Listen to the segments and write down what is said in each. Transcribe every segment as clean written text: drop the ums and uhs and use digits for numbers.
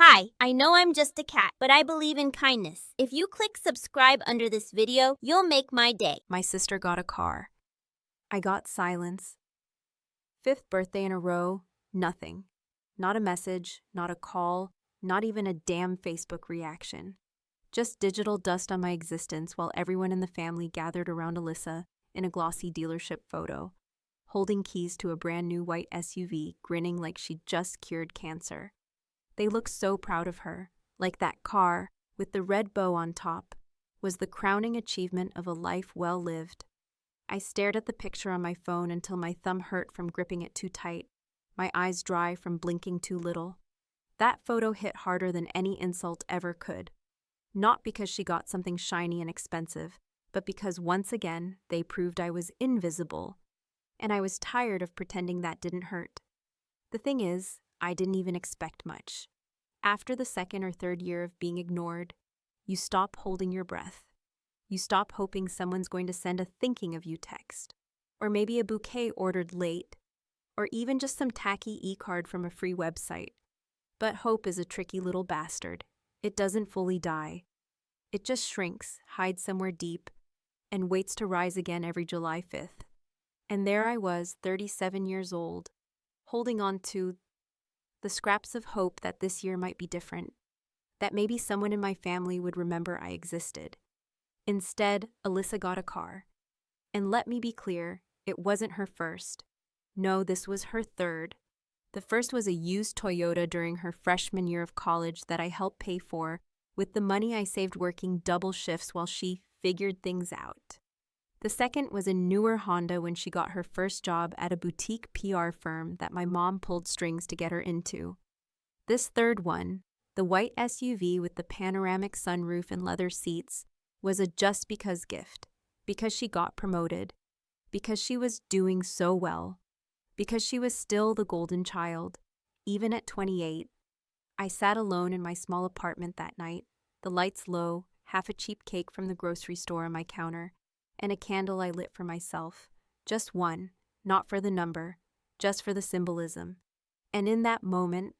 Hi, I know I'm just a cat, but I believe in kindness. If you click subscribe under this video, you'll make my day. My sister got a car. I got silence. Fifth birthday in a row, nothing. Not a message, not a call, not even a damn Facebook reaction. Just digital dust on my existence while everyone in the family gathered around Alyssa in a glossy dealership photo, holding keys to a brand new white SUV, grinning like she'd just cured cancer. They looked so proud of her, like that car, with the red bow on top, was the crowning achievement of a life well lived. I stared at the picture on my phone until my thumb hurt from gripping it too tight, my eyes dry from blinking too little. That photo hit harder than any insult ever could. Not because she got something shiny and expensive, but because once again they proved I was invisible, and I was tired of pretending that didn't hurt. The thing is, I didn't even expect much. After the second or third year of being ignored, you stop holding your breath. You stop hoping someone's going to send a thinking of you text, or maybe a bouquet ordered late, or even just some tacky e-card from a free website. But hope is a tricky little bastard. It doesn't fully die. It just shrinks, hides somewhere deep, and waits to rise again every July 5th. And there I was, 37 years old, holding on to the scraps of hope that this year might be different, that maybe someone in my family would remember I existed. Instead, Alyssa got a car. And let me be clear, it wasn't her first. No, this was her third. The first was a used Toyota during her freshman year of college that I helped pay for with the money I saved working double shifts while she figured things out. The second was a newer Honda when she got her first job at a boutique PR firm that my mom pulled strings to get her into. This third one, the white SUV with the panoramic sunroof and leather seats, was a just because gift, because she got promoted, because she was doing so well, because she was still the golden child, even at 28. I sat alone in my small apartment that night, the lights low, half a cheap cake from the grocery store on my counter, and a candle I lit for myself. Just one, not for the number, just for the symbolism. And in that moment,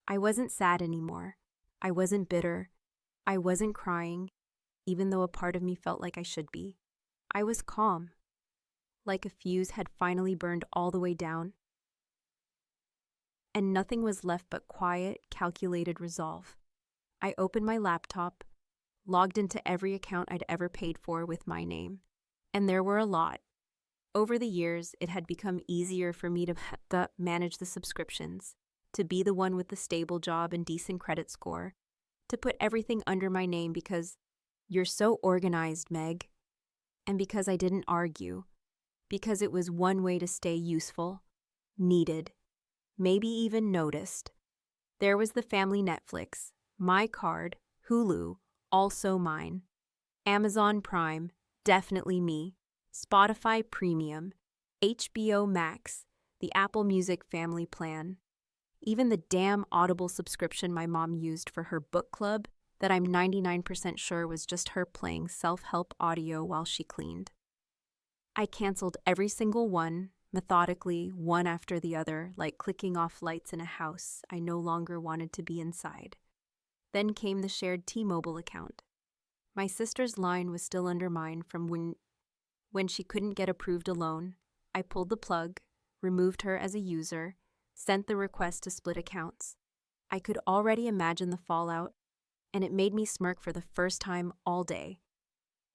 I wasn't sad anymore. I wasn't bitter. I wasn't crying, even though a part of me felt like I should be. I was calm, like a fuse had finally burned all the way down, and nothing was left but quiet, calculated resolve. I opened my laptop, logged into every account I'd ever paid for with my name. And there were a lot. Over the years, it had become easier for me to manage the subscriptions, to be the one with the stable job and decent credit score, to put everything under my name because you're so organized, Meg. And because I didn't argue, because it was one way to stay useful, needed, maybe even noticed. There was the family Netflix, my card, Hulu, also mine, Amazon Prime, definitely me, Spotify Premium, HBO Max, the Apple Music family plan, even the damn Audible subscription my mom used for her book club that I'm 99% sure was just her playing self-help audio while she cleaned. I canceled every single one, methodically, one after the other, like clicking off lights in a house I no longer wanted to be inside. Then came the shared T-Mobile account. My sister's line was still under mine from when she couldn't get approved a loan. I pulled the plug, removed her as a user, sent the request to split accounts. I could already imagine the fallout, and it made me smirk for the first time all day.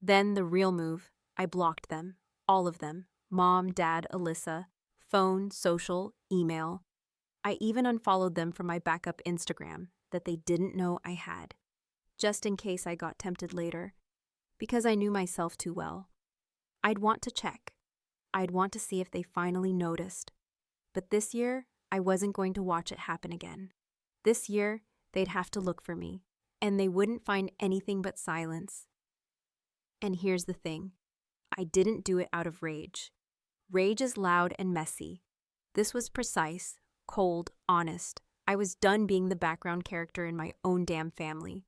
Then the real move, I blocked them, all of them, Mom, Dad, Alyssa, phone, social, email. I even unfollowed them from my backup Instagram that they didn't know I had, just in case I got tempted later, because I knew myself too well. I'd want to check. I'd want to see if they finally noticed. But this year, I wasn't going to watch it happen again. This year, they'd have to look for me, and they wouldn't find anything but silence. And here's the thing. I didn't do it out of rage. Rage is loud and messy. This was precise, cold, honest. I was done being the background character in my own damn family.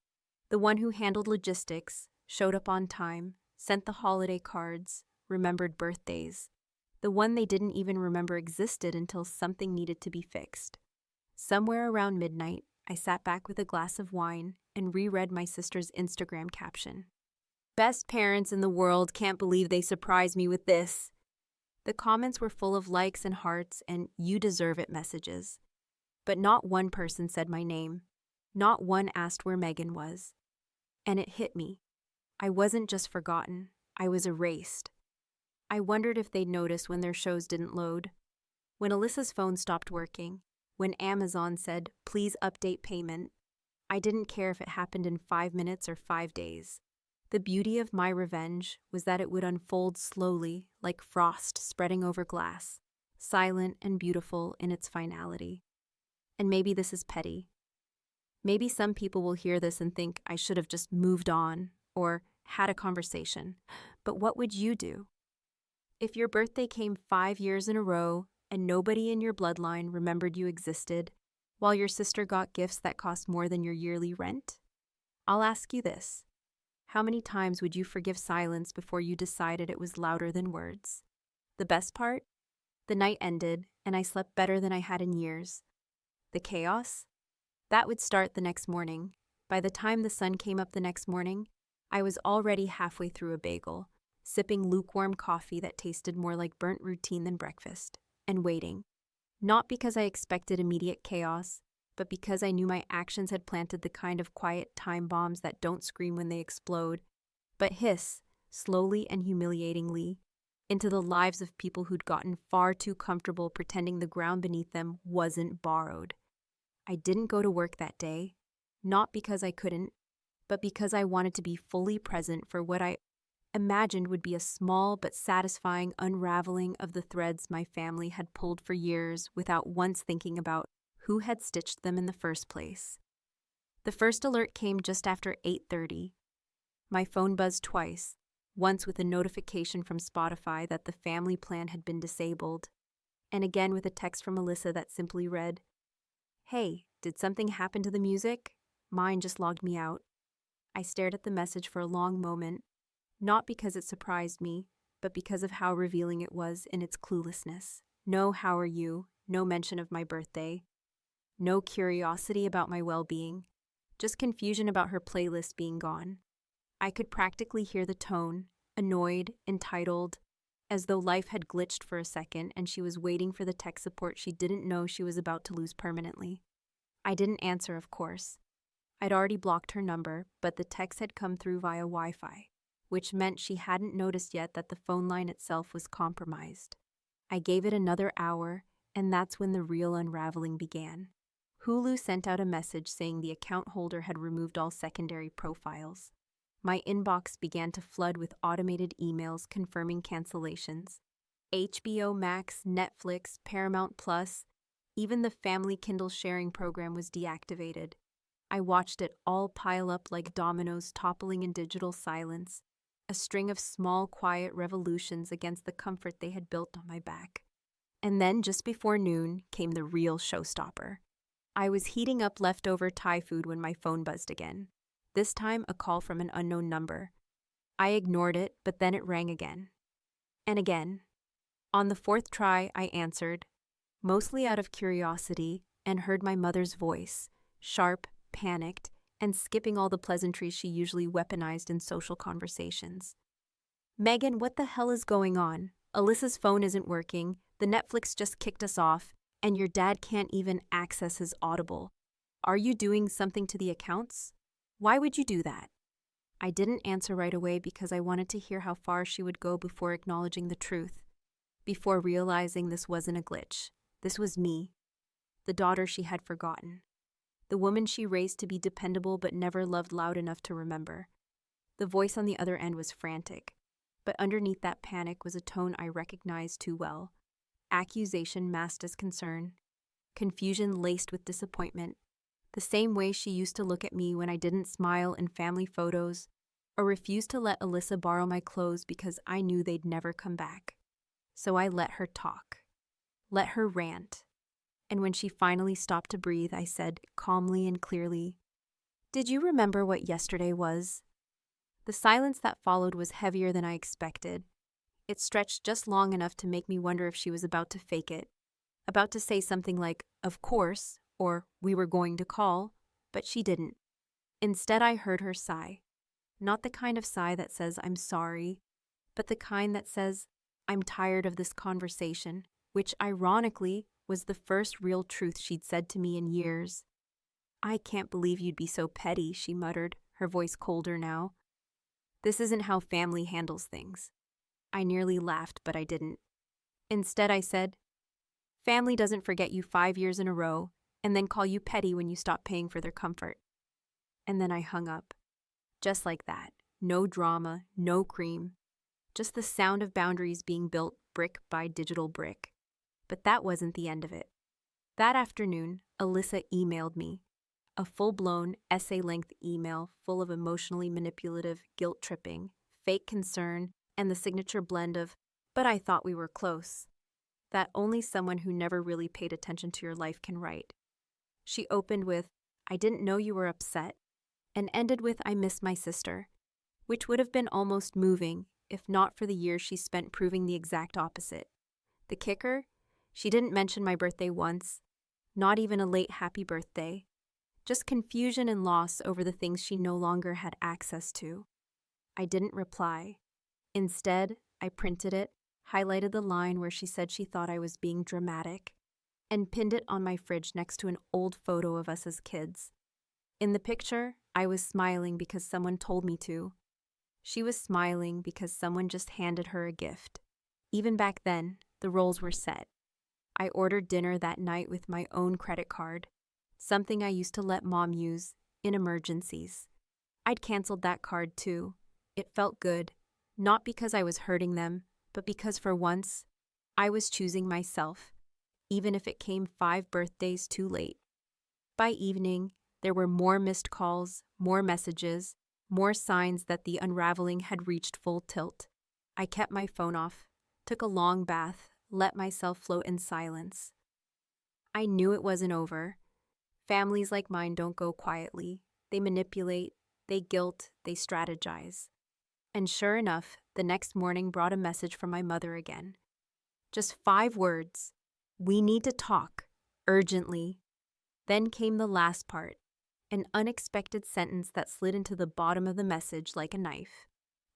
The one who handled logistics, showed up on time, sent the holiday cards, remembered birthdays. The one they didn't even remember existed until something needed to be fixed. Somewhere around midnight, I sat back with a glass of wine and reread my sister's Instagram caption. Best parents in the world, can't believe they surprised me with this. The comments were full of likes and hearts and you deserve it messages. But not one person said my name. Not one asked where Megan was. And it hit me. I wasn't just forgotten, I was erased. I wondered if they'd notice when their shows didn't load. When Alyssa's phone stopped working. When Amazon said, please update payment. I didn't care if it happened in 5 minutes or 5 days. The beauty of my revenge was that it would unfold slowly, like frost spreading over glass, silent and beautiful in its finality. And maybe this is petty. Maybe some people will hear this and think I should have just moved on or had a conversation. But what would you do? If your birthday came 5 years in a row and nobody in your bloodline remembered you existed, while your sister got gifts that cost more than your yearly rent? I'll ask you this. How many times would you forgive silence before you decided it was louder than words? The best part? The night ended, and I slept better than I had in years. The chaos? That would start the next morning. By the time the sun came up the next morning, I was already halfway through a bagel, sipping lukewarm coffee that tasted more like burnt routine than breakfast, and waiting. Not because I expected immediate chaos, but because I knew my actions had planted the kind of quiet time bombs that don't scream when they explode, but hiss, slowly and humiliatingly, into the lives of people who'd gotten far too comfortable pretending the ground beneath them wasn't borrowed. I didn't go to work that day, not because I couldn't, but because I wanted to be fully present for what I imagined would be a small but satisfying unraveling of the threads my family had pulled for years without once thinking about who had stitched them in the first place. The first alert came just after 8:30. My phone buzzed twice, once with a notification from Spotify that the family plan had been disabled, and again with a text from Alyssa that simply read, "Hey, did something happen to the music? Mine just logged me out." I stared at the message for a long moment, not because it surprised me, but because of how revealing it was in its cluelessness. No "how are you," no mention of my birthday, no curiosity about my well-being, just confusion about her playlist being gone. I could practically hear the tone, annoyed, entitled, as though life had glitched for a second and she was waiting for the tech support she didn't know she was about to lose permanently. I didn't answer, of course. I'd already blocked her number, but the text had come through via Wi-Fi, which meant she hadn't noticed yet that the phone line itself was compromised. I gave it another hour, and that's when the real unraveling began. Hulu sent out a message saying the account holder had removed all secondary profiles. My inbox began to flood with automated emails confirming cancellations. HBO Max, Netflix, Paramount Plus, even the family Kindle sharing program was deactivated. I watched it all pile up like dominoes toppling in digital silence, a string of small, quiet revolutions against the comfort they had built on my back. And then, just before noon, came the real showstopper. I was heating up leftover Thai food when my phone buzzed again. This time, a call from an unknown number. I ignored it, but then it rang again. And again. On the fourth try, I answered, mostly out of curiosity, and heard my mother's voice, sharp, panicked, and skipping all the pleasantries she usually weaponized in social conversations. "Megan, what the hell is going on? Alyssa's phone isn't working, the Netflix just kicked us off, and your dad can't even access his Audible. Are you doing something to the accounts? Why would you do that?" I didn't answer right away because I wanted to hear how far she would go before acknowledging the truth, before realizing this wasn't a glitch. This was me, the daughter she had forgotten, the woman she raised to be dependable but never loved loud enough to remember. The voice on the other end was frantic, but underneath that panic was a tone I recognized too well. Accusation masked as concern, confusion laced with disappointment, the same way she used to look at me when I didn't smile in family photos or refused to let Alyssa borrow my clothes because I knew they'd never come back. So I let her talk, let her rant, and when she finally stopped to breathe, I said calmly and clearly, "Did you remember what yesterday was?" The silence that followed was heavier than I expected. It stretched just long enough to make me wonder if she was about to fake it, about to say something like, "of course," or "we were going to call," But she didn't. Instead, I heard her sigh. Not the kind of sigh that says, I'm sorry, but the kind that says, I'm tired of this conversation, which ironically was the first real truth she'd said to me in years. I can't believe you'd be so petty, she muttered, her voice colder now. This isn't how family handles things. I nearly laughed, but I didn't. Instead, I said, family doesn't forget you 5 years in a row and then call you petty when you stop paying for their comfort. And then I hung up. Just like that. No drama, no cream. Just the sound of boundaries being built brick by digital brick. But that wasn't the end of it. That afternoon, Alyssa emailed me. A full-blown, essay-length email full of emotionally manipulative, guilt-tripping, fake concern, and the signature blend of, but I thought we were close, that only someone who never really paid attention to your life can write. She opened with, I didn't know you were upset, and ended with, I miss my sister, which would have been almost moving if not for the years she spent proving the exact opposite. The kicker? She didn't mention my birthday once, not even a late happy birthday. Just confusion and loss over the things she no longer had access to. I didn't reply. Instead, I printed it, highlighted the line where she said she thought I was being dramatic, and pinned it on my fridge next to an old photo of us as kids. In the picture, I was smiling because someone told me to. She was smiling because someone just handed her a gift. Even back then, the roles were set. I ordered dinner that night with my own credit card, something I used to let Mom use in emergencies. I'd canceled that card too. It felt good, not because I was hurting them, but because for once, I was choosing myself, even if it came 5 birthdays too late. By evening, there were more missed calls, more messages, more signs that the unraveling had reached full tilt. I kept my phone off, took a long bath, let myself float in silence. I knew it wasn't over. Families like mine don't go quietly. They manipulate, they guilt, they strategize. And sure enough, the next morning brought a message from my mother again. Just 5 words. We need to talk, urgently. Then came the last part, an unexpected sentence that slid into the bottom of the message like a knife.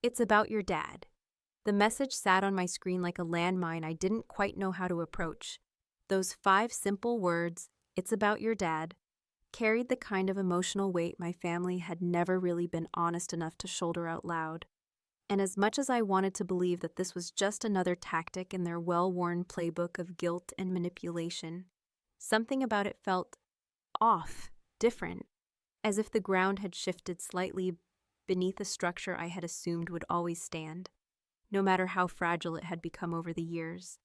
It's about your dad. The message sat on my screen like a landmine I didn't quite know how to approach. Those 5 simple words, it's about your dad, carried the kind of emotional weight my family had never really been honest enough to shoulder out loud. And as much as I wanted to believe that this was just another tactic in their well-worn playbook of guilt and manipulation, something about it felt off, different, as if the ground had shifted slightly beneath a structure I had assumed would always stand, no matter how fragile it had become over the years.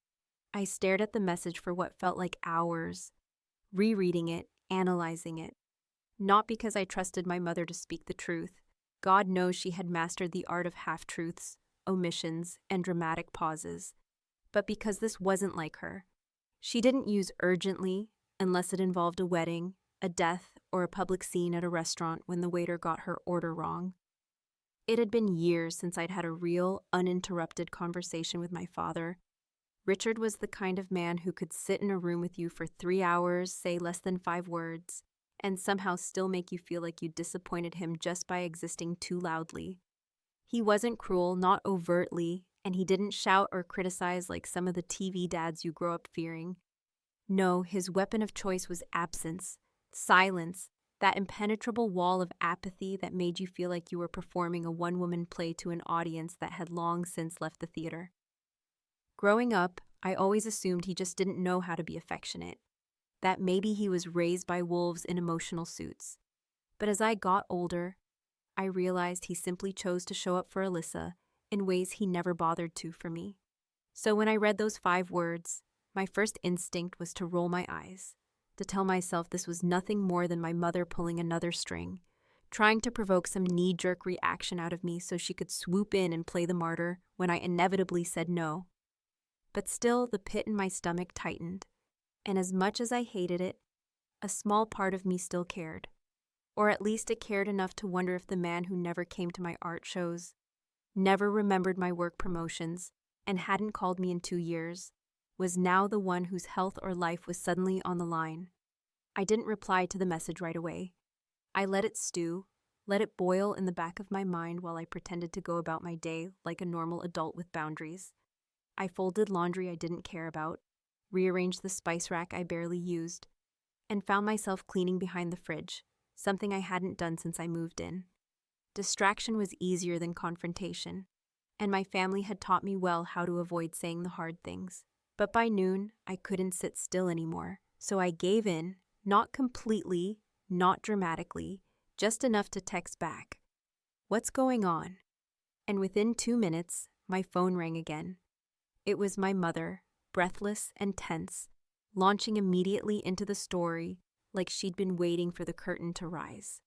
I stared at the message for what felt like hours, rereading it, analyzing it. Not because I trusted my mother to speak the truth. God knows she had mastered the art of half-truths, omissions, and dramatic pauses. But because this wasn't like her. She didn't use urgently unless it involved a wedding, a death, or a public scene at a restaurant when the waiter got her order wrong. It had been years since I'd had a real, uninterrupted conversation with my father. Richard was the kind of man who could sit in a room with you for 3 hours, say less than 5 words, and somehow still make you feel like you disappointed him just by existing too loudly. He wasn't cruel, not overtly, and he didn't shout or criticize like some of the TV dads you grow up fearing. No, his weapon of choice was absence, silence, that impenetrable wall of apathy that made you feel like you were performing a one-woman play to an audience that had long since left the theater. Growing up, I always assumed he just didn't know how to be affectionate, that maybe he was raised by wolves in emotional suits. But as I got older, I realized he simply chose to show up for Alyssa in ways he never bothered to for me. So when I read those 5 words, my first instinct was to roll my eyes, to tell myself this was nothing more than my mother pulling another string, trying to provoke some knee-jerk reaction out of me so she could swoop in and play the martyr when I inevitably said no. But still, the pit in my stomach tightened, and as much as I hated it, a small part of me still cared. Or at least it cared enough to wonder if the man who never came to my art shows, never remembered my work promotions, and hadn't called me in 2 years, was now the one whose health or life was suddenly on the line. I didn't reply to the message right away. I let it stew, let it boil in the back of my mind while I pretended to go about my day like a normal adult with boundaries. I folded laundry I didn't care about, rearranged the spice rack I barely used, and found myself cleaning behind the fridge, something I hadn't done since I moved in. Distraction was easier than confrontation, and my family had taught me well how to avoid saying the hard things. But by noon, I couldn't sit still anymore, so I gave in, not completely, not dramatically, just enough to text back, "What's going on?" And within 2 minutes, my phone rang again. It was my mother, breathless and tense, launching immediately into the story like she'd been waiting for the curtain to rise.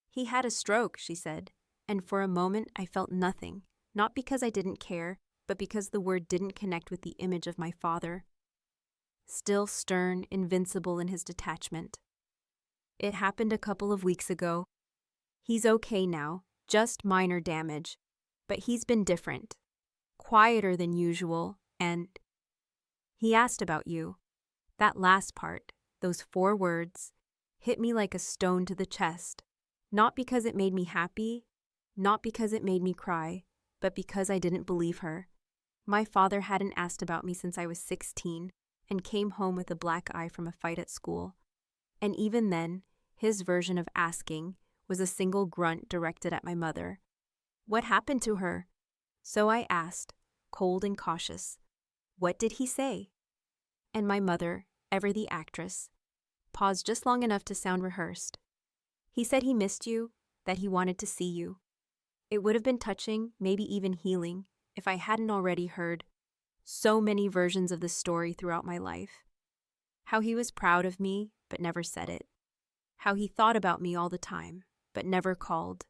"He had a stroke," she said, and for a moment I felt nothing, not because I didn't care, but because the word didn't connect with the image of my father. Still stern, invincible in his detachment. "It happened a couple of weeks ago. He's okay now, just minor damage, but he's been different, quieter than usual, and he asked about you." That last part, those 4 words, hit me like a stone to the chest, not because it made me happy, not because it made me cry, but because I didn't believe her. My father hadn't asked about me since I was 16 and came home with a black eye from a fight at school. And even then, his version of asking was a single grunt directed at my mother. "What happened to her?" So I asked, cold and cautious, "What did he say?" And my mother, ever the actress, paused just long enough to sound rehearsed. "He said he missed you, that he wanted to see you." It would have been touching, maybe even healing, if I hadn't already heard so many versions of the story throughout my life. How he was proud of me, but never said it. How he thought about me all the time, but never called.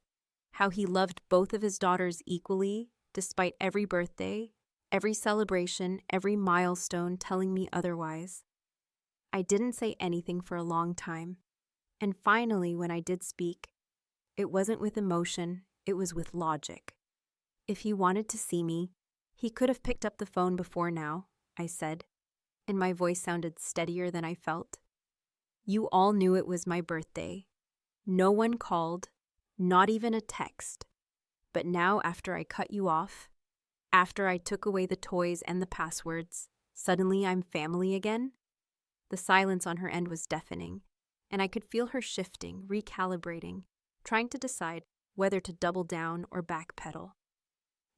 How he loved both of his daughters equally, despite every birthday, every celebration, every milestone telling me otherwise. I didn't say anything for a long time, and finally, when I did speak, it wasn't with emotion, it was with logic. "If he wanted to see me, he could have picked up the phone before now," I said, and my voice sounded steadier than I felt. "You all knew it was my birthday. No one called, not even a text. But now, after I cut you off, after I took away the toys and the passwords, suddenly I'm family again?" The silence on her end was deafening, and I could feel her shifting, recalibrating, trying to decide whether to double down or backpedal.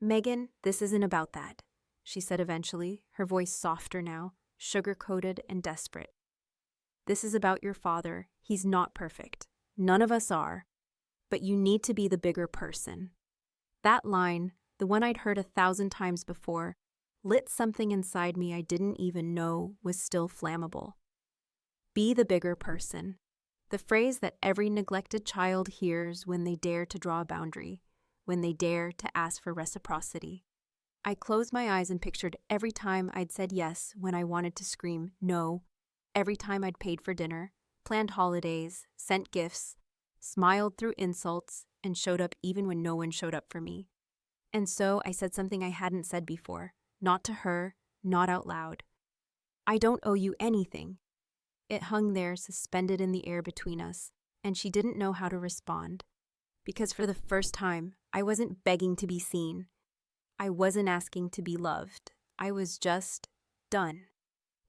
"Megan, this isn't about that," she said eventually, her voice softer now, sugar-coated and desperate. "This is about your father. He's not perfect. None of us are. But you need to be the bigger person." That line, the one I'd heard 1,000 times before, lit something inside me I didn't even know was still flammable. Be the bigger person. The phrase that every neglected child hears when they dare to draw a boundary, when they dare to ask for reciprocity. I closed my eyes and pictured every time I'd said yes when I wanted to scream no, every time I'd paid for dinner, planned holidays, sent gifts, smiled through insults, and showed up even when no one showed up for me. And so I said something I hadn't said before, not to her, not out loud. "I don't owe you anything." It hung there, suspended in the air between us, and she didn't know how to respond. Because for the first time, I wasn't begging to be seen. I wasn't asking to be loved. I was just done.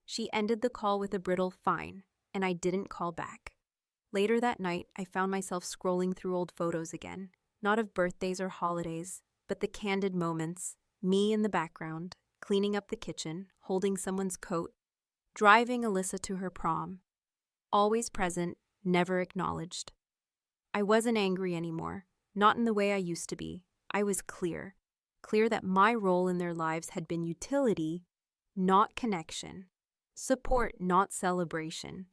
She ended the call with a brittle "fine," and I didn't call back. Later that night, I found myself scrolling through old photos again, not of birthdays or holidays, but the candid moments, me in the background, cleaning up the kitchen, holding someone's coat, driving Alyssa to her prom. Always present, never acknowledged. I wasn't angry anymore, not in the way I used to be. I was clear that my role in their lives had been utility, not connection, support, not celebration.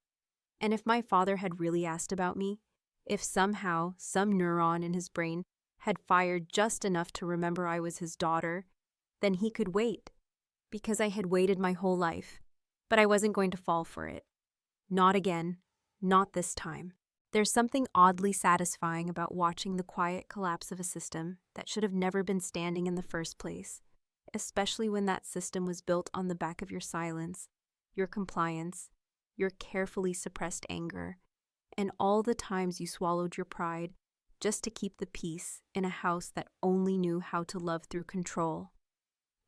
And if my father had really asked about me, if somehow some neuron in his brain had fired just enough to remember I was his daughter, then he could wait, because I had waited my whole life, but I wasn't going to fall for it. Not again, not this time. There's something oddly satisfying about watching the quiet collapse of a system that should have never been standing in the first place, especially when that system was built on the back of your silence, your compliance, your carefully suppressed anger, and all the times you swallowed your pride just to keep the peace in a house that only knew how to love through control.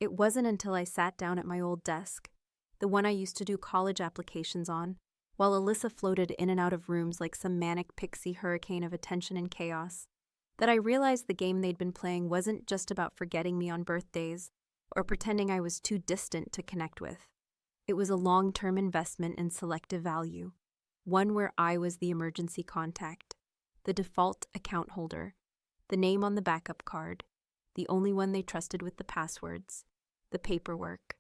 It wasn't until I sat down at my old desk, the one I used to do college applications on, while Alyssa floated in and out of rooms like some manic pixie hurricane of attention and chaos, that I realized the game they'd been playing wasn't just about forgetting me on birthdays or pretending I was too distant to connect with. It was a long-term investment in selective value, one where I was the emergency contact, the default account holder, the name on the backup card, the only one they trusted with the passwords, the paperwork,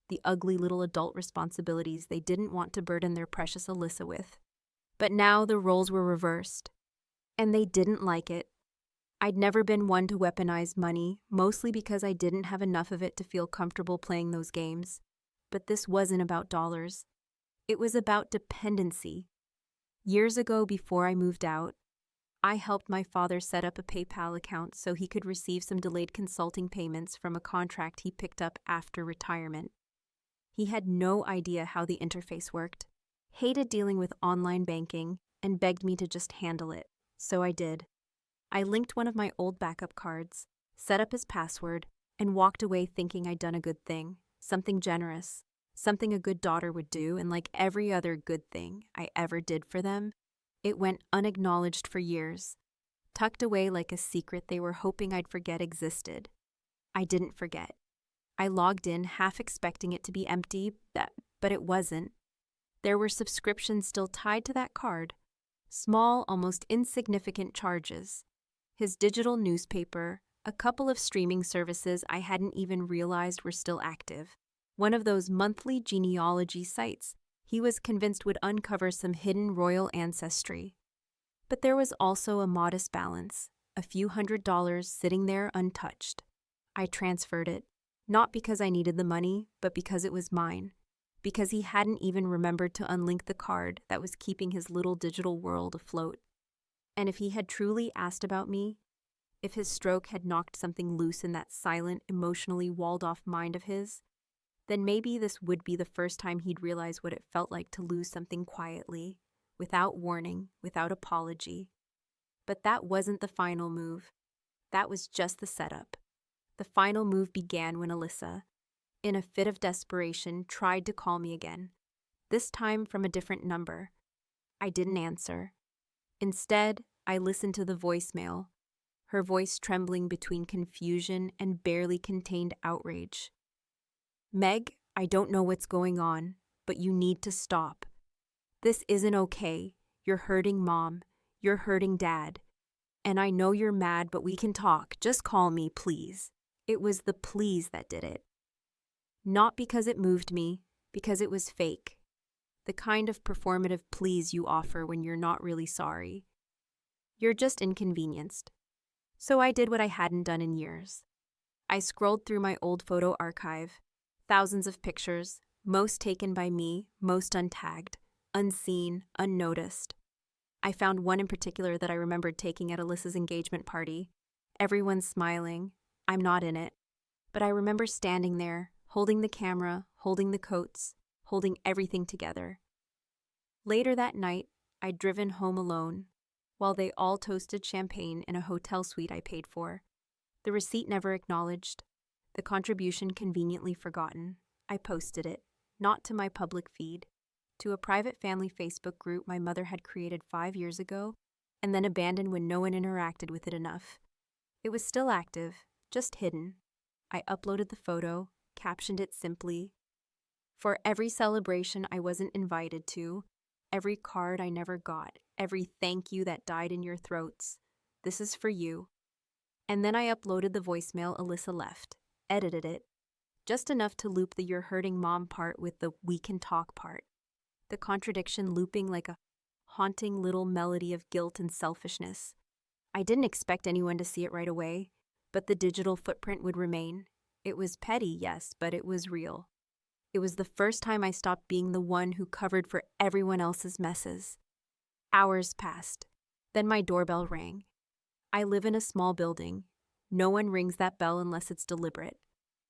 the ugly little adult responsibilities they didn't want to burden their precious Alyssa with. But now the roles were reversed, and they didn't like it. I'd never been one to weaponize money, mostly because I didn't have enough of it to feel comfortable playing those games. But this wasn't about dollars. It was about dependency. Years ago, before I moved out, I helped my father set up a PayPal account so he could receive some delayed consulting payments from a contract he picked up after retirement. He had no idea how the interface worked, hated dealing with online banking, and begged me to just handle it. So I did. I linked one of my old backup cards, set up his password, and walked away thinking I'd done a good thing, something generous, something a good daughter would do, and like every other good thing I ever did for them, it went unacknowledged for years, tucked away like a secret they were hoping I'd forget existed. I didn't forget. I logged in half expecting it to be empty, but it wasn't. There were subscriptions still tied to that card, small, almost insignificant charges. His digital newspaper, a couple of streaming services I hadn't even realized were still active, one of those monthly genealogy sites he was convinced would uncover some hidden royal ancestry. But there was also a modest balance, a few $100s sitting there untouched. I transferred it, not because I needed the money, but because it was mine, because he hadn't even remembered to unlink the card that was keeping his little digital world afloat. And if he had truly asked about me, if his stroke had knocked something loose in that silent, emotionally walled-off mind of his, then maybe this would be the first time he'd realize what it felt like to lose something quietly, without warning, without apology. But that wasn't the final move. That was just the setup. The final move began when Alyssa, in a fit of desperation, tried to call me again, this time from a different number. I didn't answer. Instead, I listened to the voicemail, her voice trembling between confusion and barely contained outrage. "Meg, I don't know what's going on, but you need to stop. This isn't okay. You're hurting Mom. You're hurting Dad. And I know you're mad, but we can talk. Just call me, please." It was the please that did it. Not because it moved me, because it was fake. The kind of performative please you offer when you're not really sorry. You're just inconvenienced. So I did what I hadn't done in years. I scrolled through my old photo archive, thousands of pictures, most taken by me, most untagged, unseen, unnoticed. I found one in particular that I remembered taking at Alyssa's engagement party. Everyone's smiling. I'm not in it. But I remember standing there, holding the camera, holding the coats, holding everything together. Later that night, I'd driven home alone, while they all toasted champagne in a hotel suite I paid for. The receipt never acknowledged, the contribution conveniently forgotten. I posted it, not to my public feed, to a private family Facebook group my mother had created 5 years ago, and then abandoned when no one interacted with it enough. It was still active, just hidden. I uploaded the photo, captioned it simply, "For every celebration I wasn't invited to, every card I never got, every thank you that died in your throats, this is for you." And then I uploaded the voicemail Alyssa left, edited it, just enough to loop the "you're hurting Mom" part with the "we can talk" part, the contradiction looping like a haunting little melody of guilt and selfishness. I didn't expect anyone to see it right away, but the digital footprint would remain. It was petty, yes, but it was real. It was the first time I stopped being the one who covered for everyone else's messes. Hours passed. Then my doorbell rang. I live in a small building. No one rings that bell unless it's deliberate.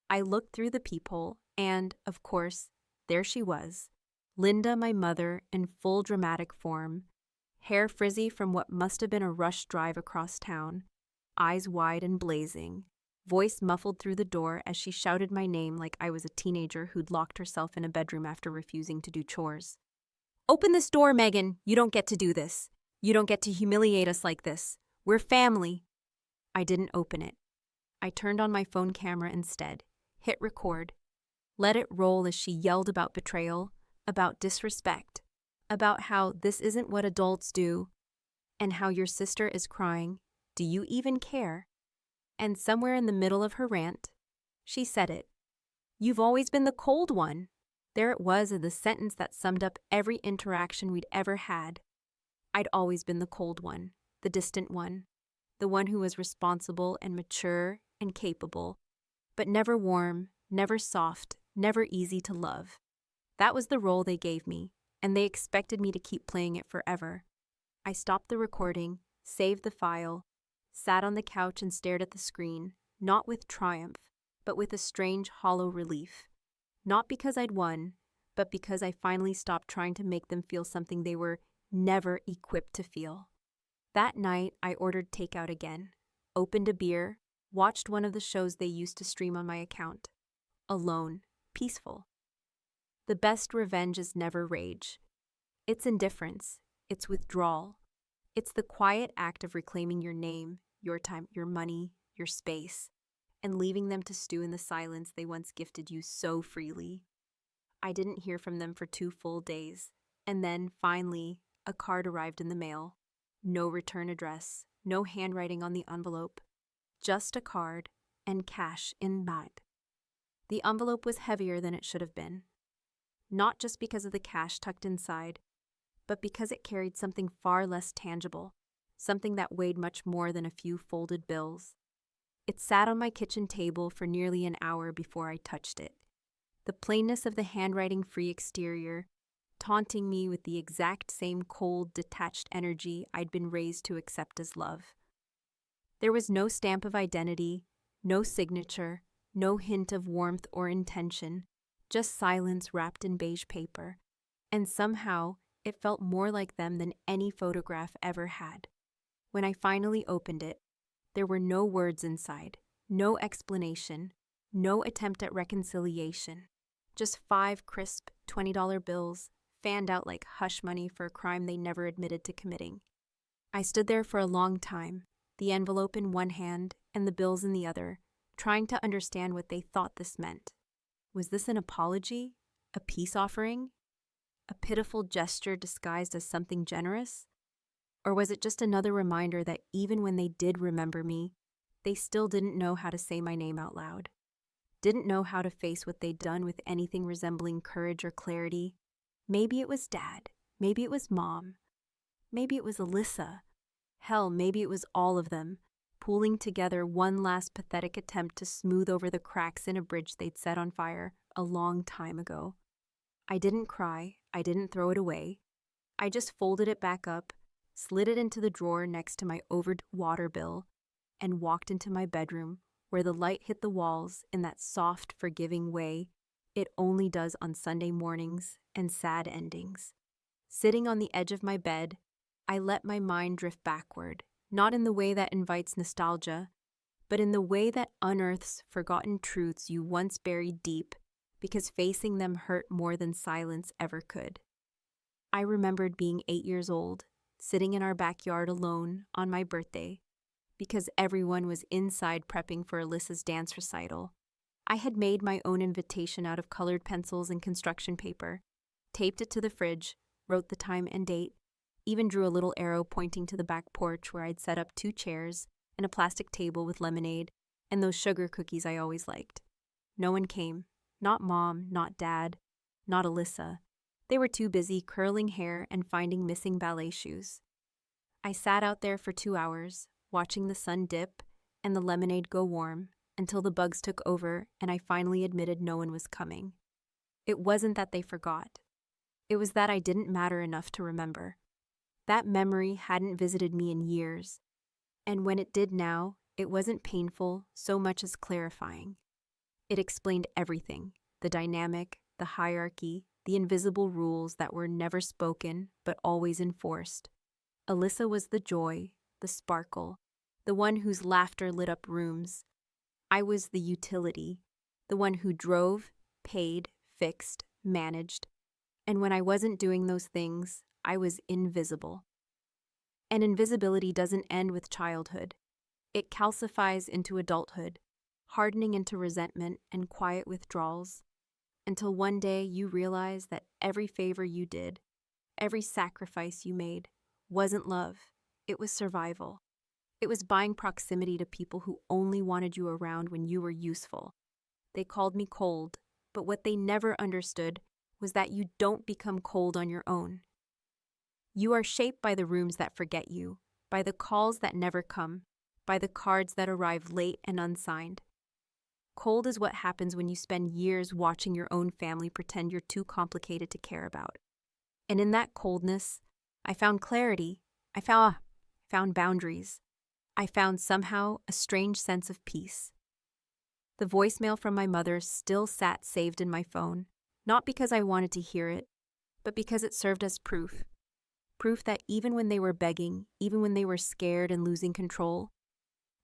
I looked through the peephole, and, of course, there she was, Linda, my mother, in full dramatic form, hair frizzy from what must have been a rush drive across town, eyes wide and blazing, voice muffled through the door as she shouted my name like I was a teenager who'd locked herself in a bedroom after refusing to do chores. "Open this door, Megan. You don't get to do this. You don't get to humiliate us like this. We're family." I didn't open it. I turned on my phone camera instead, hit record, let it roll as she yelled about betrayal, about disrespect, about how this isn't what adults do, and how your sister is crying. Do you even care? And somewhere in the middle of her rant, she said it. "You've always been the cold one." There it was in the sentence that summed up every interaction we'd ever had. I'd always been the cold one, the distant one, the one who was responsible and mature and capable, but never warm, never soft, never easy to love. That was the role they gave me, and they expected me to keep playing it forever. I stopped the recording, saved the file, sat on the couch and stared at the screen, not with triumph, but with a strange, hollow relief. Not because I'd won, but because I finally stopped trying to make them feel something they were never equipped to feel. That night, I ordered takeout again, opened a beer, watched one of the shows they used to stream on my account. Alone, peaceful. The best revenge is never rage. It's indifference. It's withdrawal. It's the quiet act of reclaiming your name, your time, your money, your space, and leaving them to stew in the silence they once gifted you so freely. I didn't hear from them for 2 full days, and then, finally, a card arrived in the mail. No return address, no handwriting on the envelope, just a card and cash in baht. The envelope was heavier than it should have been. Not just because of the cash tucked inside, but because it carried something far less tangible, something that weighed much more than a few folded bills. It sat on my kitchen table for nearly an hour before I touched it. The plainness of the handwriting-free exterior, taunting me with the exact same cold, detached energy I'd been raised to accept as love. There was no stamp of identity, no signature, no hint of warmth or intention, just silence wrapped in beige paper, and somehow it felt more like them than any photograph ever had. When I finally opened it, there were no words inside, no explanation, no attempt at reconciliation, just 5 crisp $20 bills fanned out like hush money for a crime they never admitted to committing. I stood there for a long time, the envelope in one hand and the bills in the other, trying to understand what they thought this meant. Was this an apology? A peace offering? A pitiful gesture disguised as something generous? Or was it just another reminder that even when they did remember me, they still didn't know how to say my name out loud? Didn't know how to face what they'd done with anything resembling courage or clarity? Maybe it was Dad. Maybe it was Mom. Maybe it was Alyssa. Hell, maybe it was all of them, pooling together one last pathetic attempt to smooth over the cracks in a bridge they'd set on fire a long time ago. I didn't cry. I didn't throw it away. I just folded it back up, slid it into the drawer next to my overdue water bill, and walked into my bedroom where the light hit the walls in that soft, forgiving way it only does on Sunday mornings and sad endings. Sitting on the edge of my bed, I let my mind drift backward, not in the way that invites nostalgia, but in the way that unearths forgotten truths you once buried deep because facing them hurt more than silence ever could. I remembered being 8 years old, sitting in our backyard alone on my birthday, because everyone was inside prepping for Alyssa's dance recital. I had made my own invitation out of colored pencils and construction paper, taped it to the fridge, wrote the time and date, even drew a little arrow pointing to the back porch where I'd set up 2 chairs and a plastic table with lemonade and those sugar cookies I always liked. No one came. Not Mom, not Dad, not Alyssa. They were too busy curling hair and finding missing ballet shoes. I sat out there for 2 hours, watching the sun dip and the lemonade go warm, until the bugs took over and I finally admitted no one was coming. It wasn't that they forgot. It was that I didn't matter enough to remember. That memory hadn't visited me in years, and when it did now, it wasn't painful so much as clarifying. It explained everything, the dynamic, the hierarchy, the invisible rules that were never spoken but always enforced. Alyssa was the joy, the sparkle, the one whose laughter lit up rooms. I was the utility, the one who drove, paid, fixed, managed. And when I wasn't doing those things, I was invisible. And invisibility doesn't end with childhood. It calcifies into adulthood, hardening into resentment and quiet withdrawals, until one day you realize that every favor you did, every sacrifice you made, wasn't love. It was survival. It was buying proximity to people who only wanted you around when you were useful. They called me cold, but what they never understood was that you don't become cold on your own. You are shaped by the rooms that forget you, by the calls that never come, by the cards that arrive late and unsigned. Cold is what happens when you spend years watching your own family pretend you're too complicated to care about. And in that coldness, I found clarity. I found boundaries. I found somehow a strange sense of peace. The voicemail from my mother still sat saved in my phone, not because I wanted to hear it, but because it served as proof. Proof that even when they were begging, even when they were scared and losing control,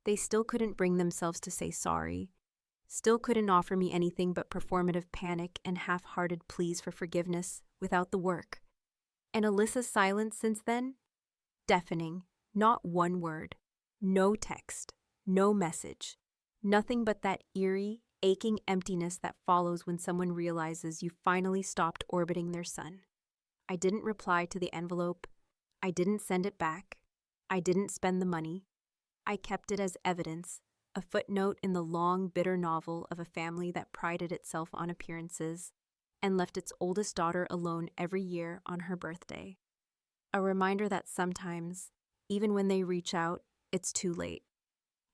they still couldn't bring themselves to say sorry, still couldn't offer me anything but performative panic and half-hearted pleas for forgiveness without the work. And Alyssa's silence since then? Deafening. Not one word. No text. No message. Nothing but that eerie, aching emptiness that follows when someone realizes you finally stopped orbiting their sun. I didn't reply to the envelope. I didn't send it back. I didn't spend the money. I kept it as evidence, a footnote in the long, bitter novel of a family that prided itself on appearances and left its oldest daughter alone every year on her birthday. A reminder that sometimes, even when they reach out, it's too late.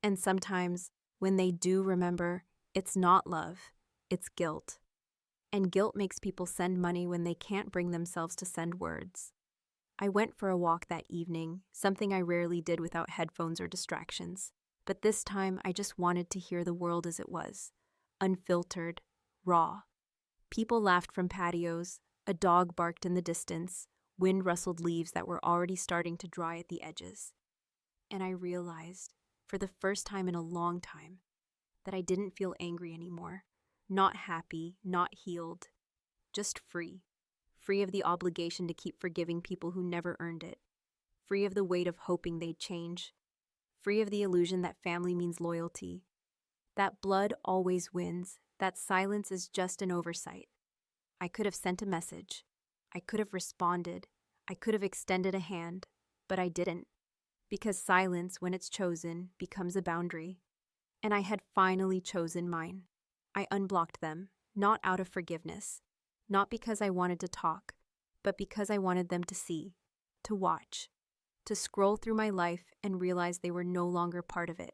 And sometimes, when they do remember, it's not love, it's guilt. And guilt makes people send money when they can't bring themselves to send words. I went for a walk that evening, something I rarely did without headphones or distractions. But this time, I just wanted to hear the world as it was, unfiltered, raw. People laughed from patios, a dog barked in the distance, wind rustled leaves that were already starting to dry at the edges. And I realized, for the first time in a long time, that I didn't feel angry anymore. Not happy, not healed, just free. Free of the obligation to keep forgiving people who never earned it. Free of the weight of hoping they'd change. Free of the illusion that family means loyalty. That blood always wins. That silence is just an oversight. I could have sent a message. I could have responded. I could have extended a hand. But I didn't. Because silence, when it's chosen, becomes a boundary. And I had finally chosen mine. I unblocked them, not out of forgiveness. Not because I wanted to talk, but because I wanted them to see, to watch, to scroll through my life and realize they were no longer part of it.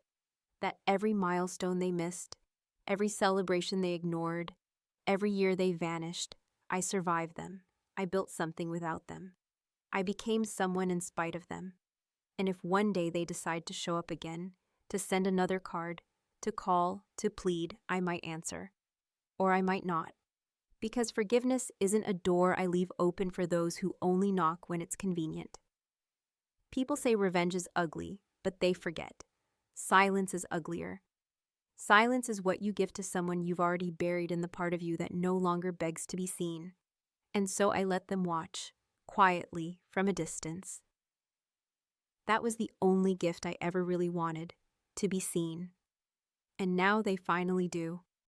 That every milestone they missed, every celebration they ignored, every year they vanished, I survived them. I built something without them. I became someone in spite of them. And if one day they decide to show up again, to send another card, to call, to plead, I might answer. Or I might not. Because forgiveness isn't a door I leave open for those who only knock when it's convenient. People say revenge is ugly, but they forget. Silence is uglier. Silence is what you give to someone you've already buried in the part of you that no longer begs to be seen. And so I let them watch, quietly, from a distance. That was the only gift I ever really wanted, to be seen. And now they finally do.